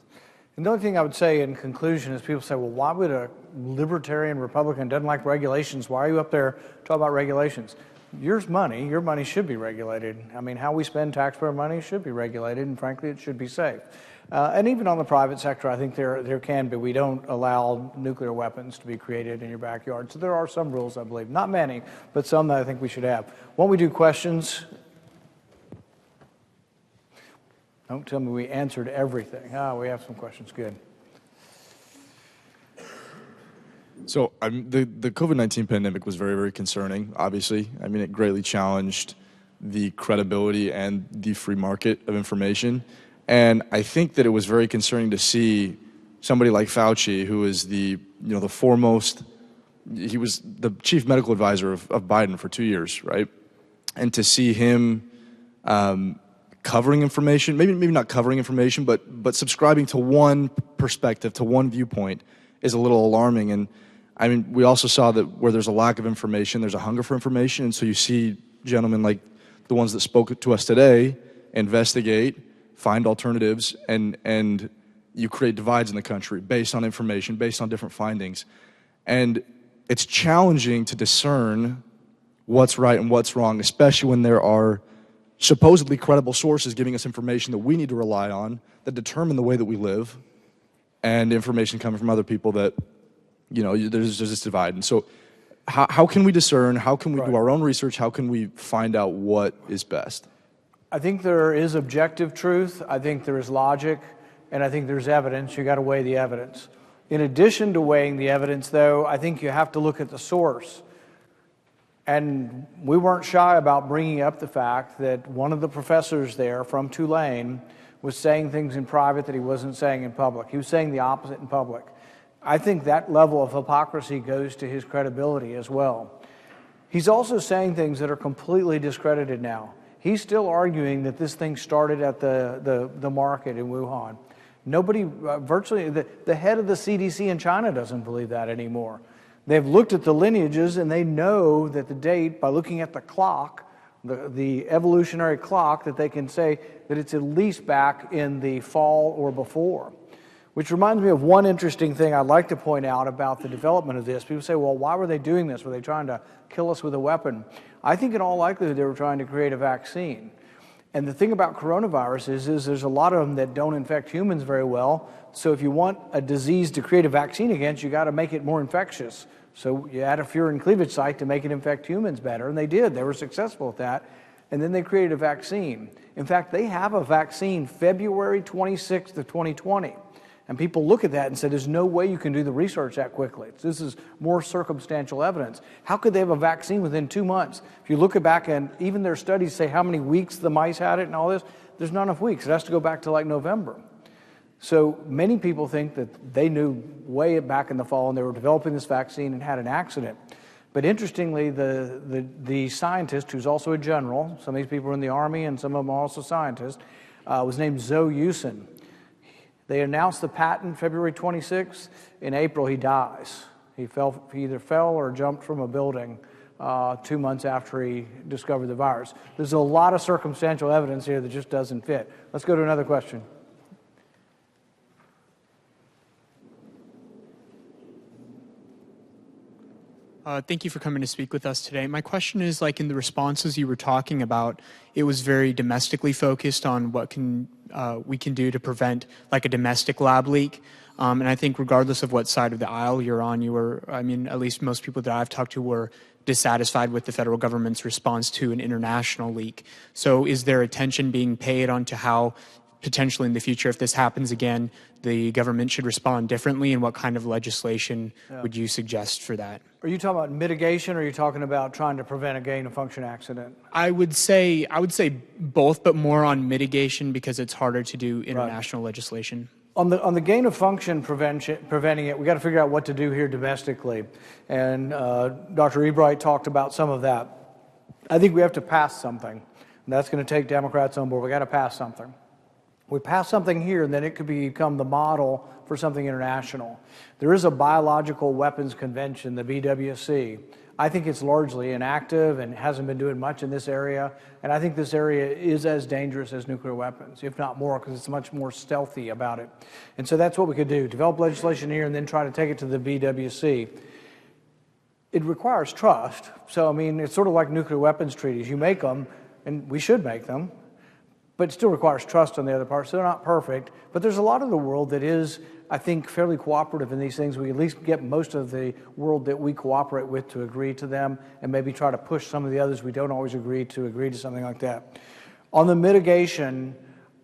And the only thing I would say in conclusion is people say, well, why would a libertarian Republican, doesn't like regulations. Why are you up there talking about regulations? Your money should be regulated. I mean, how we spend taxpayer money should be regulated, and frankly, it should be safe. And even on the private sector, I think there can be. We don't allow nuclear weapons to be created in your backyard. So there are some rules, I believe. Not many, but some that I think we should have. Why don't we do questions? Don't tell me we answered everything. We have some questions. Good. So the COVID-19 pandemic was very, very concerning, obviously. I mean, it greatly challenged the credibility and the free market of information. And I think that it was very concerning to see somebody like Fauci, who is the foremost, he was the chief medical advisor of Biden for 2 years, right? And to see him covering information, maybe not covering information, but subscribing to one perspective, to one viewpoint, is a little alarming. And I mean, we also saw that where there's a lack of information, there's a hunger for information. And so you see gentlemen like the ones that spoke to us today investigate, find alternatives, and you create divides in the country based on information, based on different findings. And it's challenging to discern what's right and what's wrong, especially when there are supposedly credible sources giving us information that we need to rely on that determine the way that we live, and information coming from other people that, there's this divide. And so how can we discern? How can we do our own research? How can we find out what is best? I think there is objective truth, I think there is logic, and I think there's evidence. You got to weigh the evidence. In addition to weighing the evidence, though, I think you have to look at the source. And we weren't shy about bringing up the fact that one of the professors there from Tulane was saying things in private that he wasn't saying in public. He was saying the opposite in public. I think that level of hypocrisy goes to his credibility as well. He's also saying things that are completely discredited now. He's still arguing that this thing started at the market in Wuhan. Nobody, virtually, the head of the CDC in China doesn't believe that anymore. They've looked at the lineages and they know that the date, by looking at the clock, the evolutionary clock, that they can say that it's at least back in the fall or before. Which reminds me of one interesting thing I'd like to point out about the development of this. People say, well, why were they doing this? Were they trying to kill us with a weapon? I think in all likelihood they were trying to create a vaccine. And the thing about coronavirus is there's a lot of them that don't infect humans very well. So if you want a disease to create a vaccine against, you got to make it more infectious. So you add a furin cleavage site to make it infect humans better, and they did. They were successful at that. And then they created a vaccine. In fact, they have a vaccine February 26th of 2020. And people look at that and say, there's no way you can do the research that quickly. This is more circumstantial evidence. How could they have a vaccine within 2 months? If you look back, and even their studies say how many weeks the mice had it and all this, there's not enough weeks. It has to go back to like November. So many people think that they knew way back in the fall and they were developing this vaccine and had an accident. But interestingly, the scientist, who's also a general, some of these people are in the Army and some of them are also scientists, was named Zoe Usen. They announced the patent February 26th. In April, he dies. He either fell or jumped from a building 2 months after he discovered the virus. There's a lot of circumstantial evidence here that just doesn't fit. Let's go to another question. Thank you for coming to speak with us today. My question is, like in the responses you were talking about, it was very domestically focused on what we can do to prevent like a domestic lab leak. And I think regardless of what side of the aisle you're on, at least most people that I've talked to were dissatisfied with the federal government's response to an international leak. So is there attention being paid onto how potentially in the future, if this happens again, the government should respond differently, and what kind of legislation would you suggest for that? Are you talking about mitigation, or are you talking about trying to prevent a gain-of-function accident? I would say both, but more on mitigation because it's harder to do international legislation. On the gain-of-function preventing it, we got to figure out what to do here domestically. And Dr. Ebright talked about some of that. I think we have to pass something. And that's going to take Democrats on board. We got to pass something. We pass something here, and then it could become the model for something international. There is a biological weapons convention, the BWC. I think it's largely inactive and hasn't been doing much in this area. And I think this area is as dangerous as nuclear weapons, if not more, because it's much more stealthy about it. And so that's what we could do, develop legislation here and then try to take it to the BWC. It requires trust. So, I mean, it's sort of like nuclear weapons treaties. You make them, and we should make them, but it still requires trust on the other part. So they're not perfect, but there's a lot of the world that is, I think, fairly cooperative in these things. We at least get most of the world that we cooperate with to agree to them and maybe try to push some of the others we don't always agree to something like that. On the mitigation,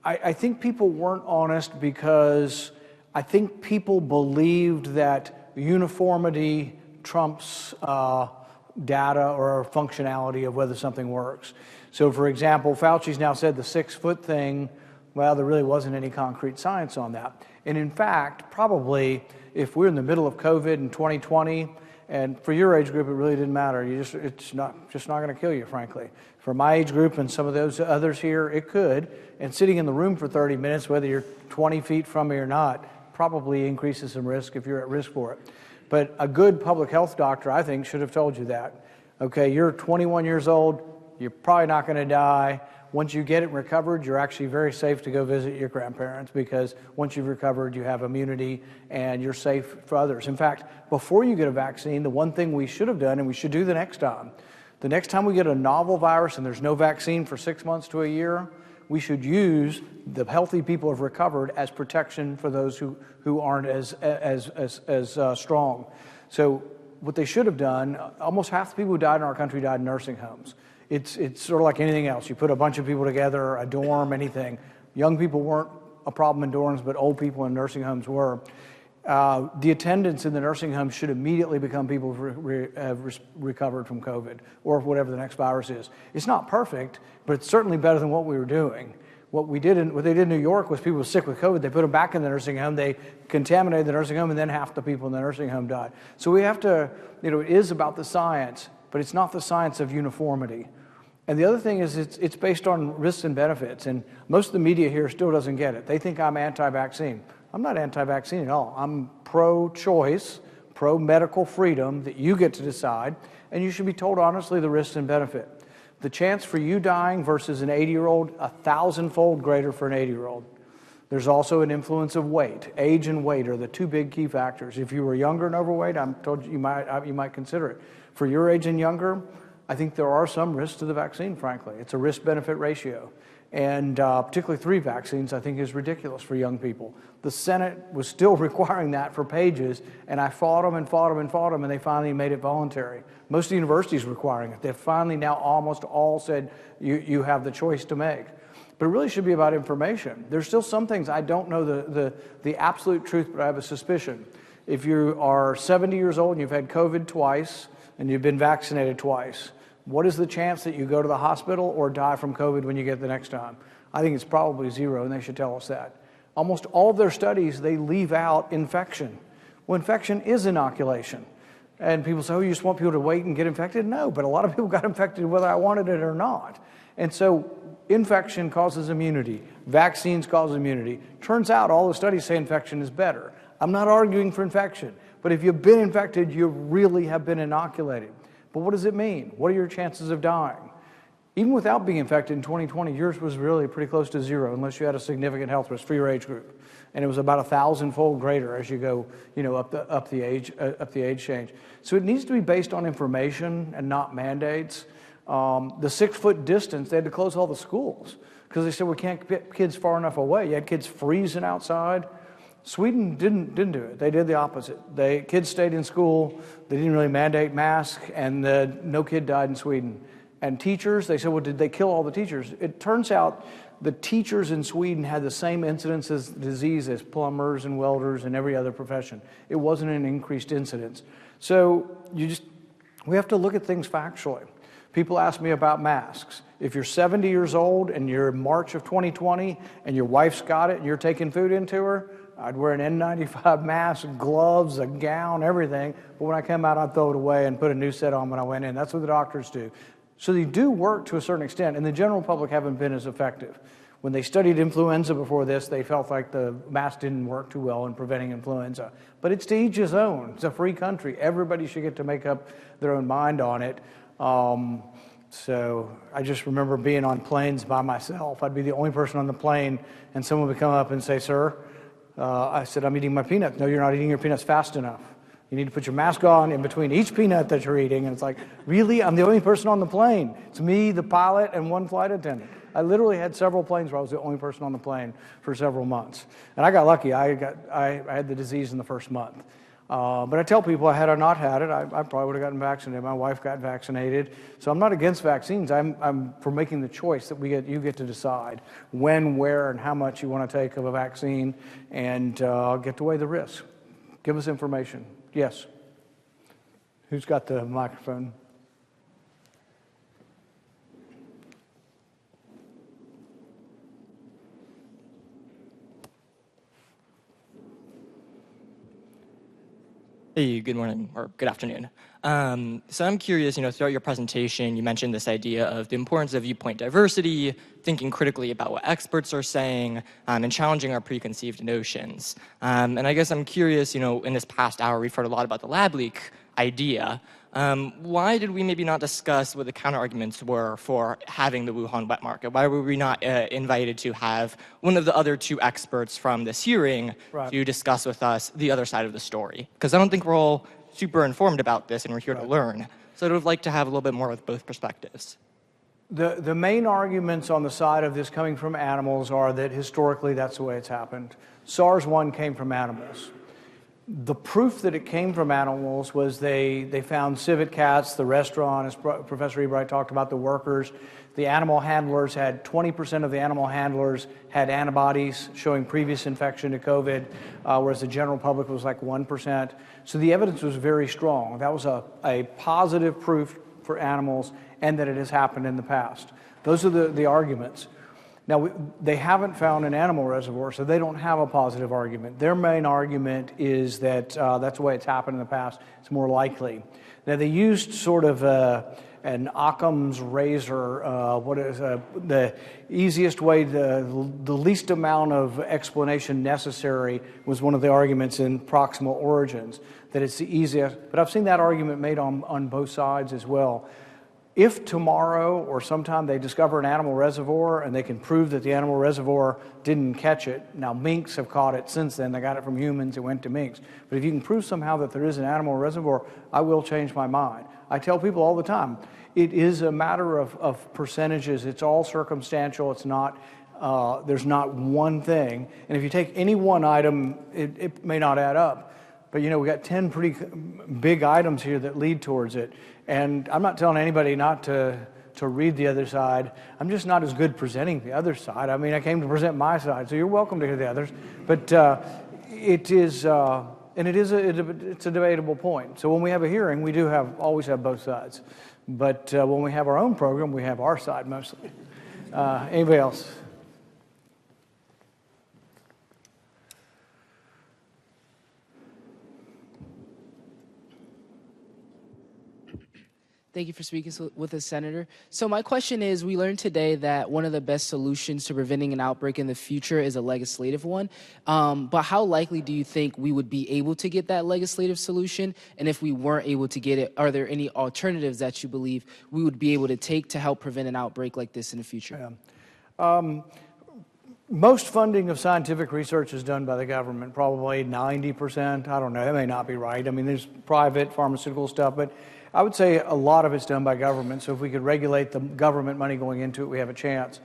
I think people weren't honest because I think people believed that uniformity trumps data or functionality of whether something works. So, for example, Fauci's now said the 6-foot thing, well, there really wasn't any concrete science on that. And in fact, probably if we're in the middle of COVID in 2020, and for your age group, it really didn't matter. It's not going to kill you, frankly. For my age group and some of those others here, it could. And sitting in the room for 30 minutes, whether you're 20 feet from me or not, probably increases some risk if you're at risk for it. But a good public health doctor, I think, should have told you that. Okay, you're 21 years old, you're probably not going to die. Once you get it recovered, you're actually very safe to go visit your grandparents because once you've recovered, you have immunity and you're safe for others. In fact, before you get a vaccine, the one thing we should have done, and we should do the next time we get a novel virus and there's no vaccine for 6 months to a year, we should use the healthy people who have recovered as protection for those who aren't as strong. So what they should have done, almost half the people who died in our country died in nursing homes. It's sort of like anything else. You put a bunch of people together, a dorm, anything. Young people weren't a problem in dorms, but old people in nursing homes were. The attendants in the nursing homes should immediately become people who have recovered from COVID or whatever the next virus is. It's not perfect, but it's certainly better than what we were doing. What they did in New York was people were sick with COVID. They put them back in the nursing home. They contaminated the nursing home, and then half the people in the nursing home died. So we have to, it is about the science, but it's not the science of uniformity. And the other thing is it's based on risks and benefits, and most of the media here still doesn't get it. They think I'm anti-vaccine. I'm not anti-vaccine at all. I'm pro-choice, pro-medical freedom that you get to decide, and you should be told honestly the risks and benefit. The chance for you dying versus an 80-year-old, 1,000-fold greater for an 80-year-old. There's also an influence of weight. Age and weight are the two big key factors. If you were younger and overweight, I'm told you might consider it. For your age and younger, I think there are some risks to the vaccine, frankly. It's a risk-benefit ratio. And particularly 3 vaccines, I think, is ridiculous for young people. The Senate was still requiring that for pages, and I fought them, and they finally made it voluntary. Most of the universities requiring it. They've finally now almost all said you have the choice to make. But it really should be about information. There's still some things I don't know the absolute truth, but I have a suspicion. If you are 70 years old and you've had COVID twice and you've been vaccinated twice, what is the chance that you go to the hospital or die from COVID when you get the next time? I think it's probably 0, and they should tell us that. Almost all of their studies, they leave out infection. Well, infection is inoculation. And people say, oh, you just want people to wait and get infected? No, but a lot of people got infected whether I wanted it or not. And so infection causes immunity. Vaccines cause immunity. Turns out all the studies say infection is better. I'm not arguing for infection, but if you've been infected, you really have been inoculated. But what does it mean? What are your chances of dying? Even without being infected in 2020, yours was really pretty close to 0 unless you had a significant health risk for your age group. And it was about 1,000-fold greater as you go, up the age change. So it needs to be based on information and not mandates. The 6-foot distance, they had to close all the schools because they said we can't get kids far enough away. You had kids freezing outside. Sweden didn't do it. They did the opposite. Kids stayed in school. They didn't really mandate masks, and no kid died in Sweden. And teachers, they said, well, did they kill all the teachers? It turns out the teachers in Sweden had the same incidence of disease as plumbers and welders and every other profession. It wasn't an increased incidence. So we have to look at things factually. People ask me about masks. If you're 70 years old and you're in March of 2020 and your wife's got it and you're taking food into her, I'd wear an N95 mask, gloves, a gown, everything. But when I come out, I'd throw it away and put a new set on when I went in. That's what the doctors do. So they do work to a certain extent, and the general public haven't been as effective. When they studied influenza before this, they felt like the mask didn't work too well in preventing influenza. But it's to each his own. It's a free country. Everybody should get to make up their own mind on it. So I just remember being on planes by myself. I'd be the only person on the plane, and someone would come up and say, "Sir," I said, "I'm eating my peanuts." "No, you're not eating your peanuts fast enough. You need to put your mask on in between each peanut that you're eating." And it's like, really? I'm the only person on the plane. It's me, the pilot, and one flight attendant. I literally had several planes where I was the only person on the plane for several months. And I got lucky. I had the disease in the first month. But I tell people, had I not had it, I probably would have gotten vaccinated. My wife got vaccinated. So I'm not against vaccines. I'm for making the choice that you get to decide when, where, and how much you want to take of a vaccine, and get to weigh the risks. Give us information. Yes. Who's got the microphone? Hey, good morning or good afternoon. So I'm curious, throughout your presentation, you mentioned this idea of the importance of viewpoint diversity, thinking critically about what experts are saying, and challenging our preconceived notions. And I guess I'm curious, in this past hour, we've heard a lot about the lab leak idea. Why did we maybe not discuss what the counter-arguments were for having the Wuhan wet market? Why were we not invited to have one of the other two experts from this hearing to discuss with us the other side of the story? Because I don't think we're all super informed about this, and we're here to learn. So I would like to have a little bit more with both perspectives. The main arguments on the side of this coming from animals are that historically that's the way it's happened. SARS-1 came from animals. The proof that it came from animals was they found civet cats, the restaurant, as Professor Ebright talked about, the workers. The animal handlers had 20% of the animal handlers had antibodies showing previous infection to COVID, whereas the general public was like 1%. So the evidence was very strong. That was a positive proof for animals and that it has happened in the past. Those are the arguments. Now, they haven't found an animal reservoir, so they don't have a positive argument. Their main argument is that that's the way it's happened in the past. It's more likely. Now, they used sort of an Occam's razor, the easiest way, the least amount of explanation necessary was one of the arguments in proximal origins, that it's the easiest. But I've seen that argument made on both sides as well. If tomorrow or sometime they discover an animal reservoir and they can prove that the animal reservoir didn't catch it, now minks have caught it since then, they got it from humans, it went to minks. But if you can prove somehow that there is an animal reservoir, I will change my mind. I tell people all the time, it is a matter of percentages. It's all circumstantial. It's not, there's not one thing. And if you take any one item, it may not add up. But we got 10 pretty big items here that lead towards it. And I'm not telling anybody not to read the other side. I'm just not as good presenting the other side. I mean, I came to present my side, so you're welcome to hear the others. But it is, and it's a debatable point. So when we have a hearing, we do always have both sides. But when we have our own program, we have our side mostly. Anybody else? Thank you for speaking with us, Senator. So my question is, we learned today that one of the best solutions to preventing an outbreak in the future is a legislative one. But how likely do you think we would be able to get that legislative solution? And if we weren't able to get it, are there any alternatives that you believe we would be able to take to help prevent an outbreak like this in the future? Yeah. Most funding of scientific research is done by the government, probably 90%. I don't know, that may not be right. I mean, there's private pharmaceutical stuff, but I would say a lot of it's done by government. So if we could regulate the government money going into it, we have a chance.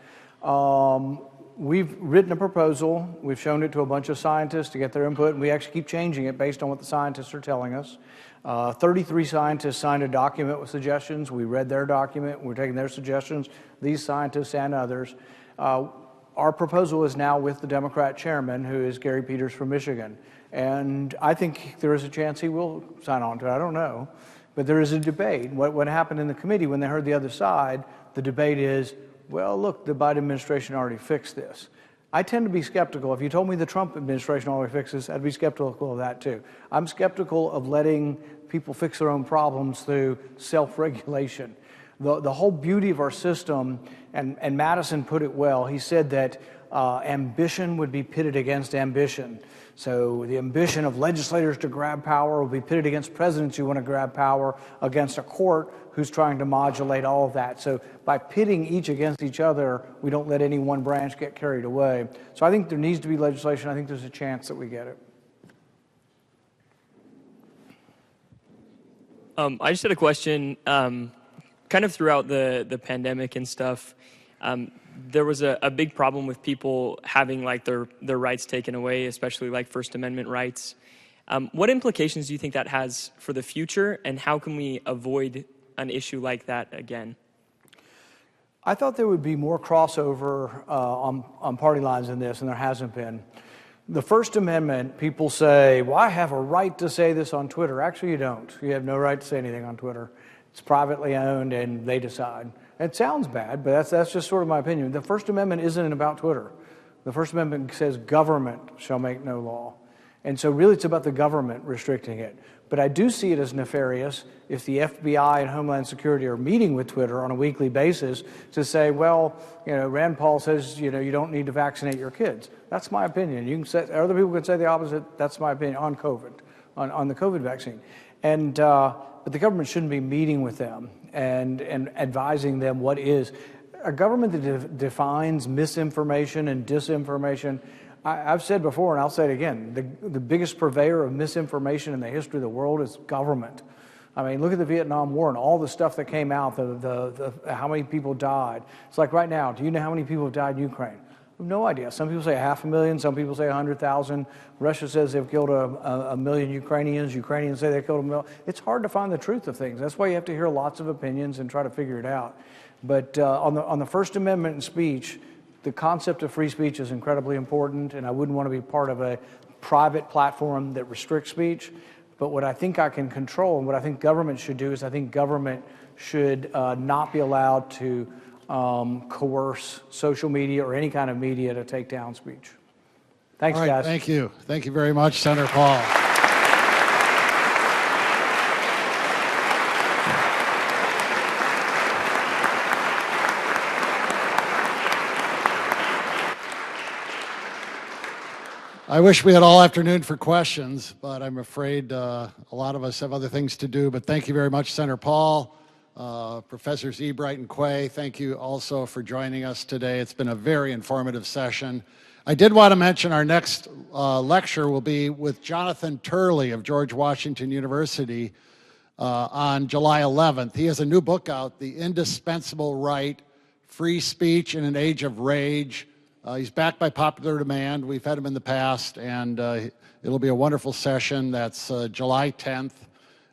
We've written a proposal. We've shown it to a bunch of scientists to get their input, and we actually keep changing it based on what the scientists are telling us. 33 scientists signed a document with suggestions. We read their document. We're taking their suggestions, these scientists and others. Our proposal is now with the Democrat chairman, who is Gary Peters from Michigan. And I think there is a chance he will sign on to it. I don't know. But there is a debate. What happened in the committee when they heard the other side, the debate is, well, look, the Biden administration already fixed this. I tend to be skeptical. If you told me the Trump administration already fixed this, I'd be skeptical of that too. I'm skeptical of letting people fix their own problems through self-regulation. The whole beauty of our system, and Madison put it well, he said that ambition would be pitted against ambition. So the ambition of legislators to grab power will be pitted against presidents who want to grab power, against a court who's trying to modulate all of that. So by pitting each against each other, we don't let any one branch get carried away. So I think there needs to be legislation. I think there's a chance that we get it. I just had a question. Kind of throughout the pandemic and stuff, there was a big problem with people having like their rights taken away, especially like First Amendment rights. What implications do you think that has for the future, and how can we avoid an issue like that again? I thought there would be more crossover on party lines in this, and there hasn't been. The First Amendment, people say, well, I have a right to say this on Twitter. Actually, you don't. You have no right to say anything on Twitter. It's privately owned, and they decide. It sounds bad, but that's just sort of my opinion. The First Amendment isn't about Twitter. The First Amendment says government shall make no law. And so really it's about the government restricting it. But I do see it as nefarious if the FBI and Homeland Security are meeting with Twitter on a weekly basis to say, well, Rand Paul says, you don't need to vaccinate your kids. That's my opinion. You can say, other people can say the opposite. That's my opinion on COVID, on the COVID vaccine. And but the government shouldn't be meeting with them and advising them what is. A government that defines misinformation and disinformation, I've said before, and I'll say it again, the biggest purveyor of misinformation in the history of the world is government. I mean, look at the Vietnam War and all the stuff that came out, the how many people died. It's like right now, do you know how many people have died in Ukraine? I have no idea. Some people say 500,000, some people say 100,000. Russia says they've killed a million Ukrainians. Ukrainians say they killed 1 million. It's hard to find the truth of things. That's why you have to hear lots of opinions and try to figure it out. But on the First Amendment and speech, the concept of free speech is incredibly important, and I wouldn't want to be part of a private platform that restricts speech. But what I think I can control and what I think government should do is I think government should not be allowed to coerce social media or any kind of media to take down speech. Thanks, All right, guys. Thank you. Thank you very much, Senator Paul. I wish we had all afternoon for questions, but I'm afraid a lot of us have other things to do. But thank you very much, Senator Paul. Professors Ebright and Quay, thank you also for joining us today. It's been a very informative session. I did want to mention our next lecture will be with Jonathan Turley of George Washington University on July 11th. He has a new book out, The Indispensable Right, Free Speech in an Age of Rage. He's backed by popular demand. We've had him in the past, and it'll be a wonderful session. That's July 10th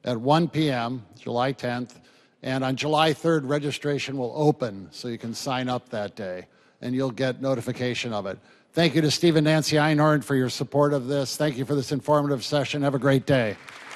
at 1 p.m., July 10th. And on July 3rd, registration will open, so you can sign up that day, and you'll get notification of it. Thank you to Steve and Nancy Einhorn for your support of this. Thank you for this informative session. Have a great day.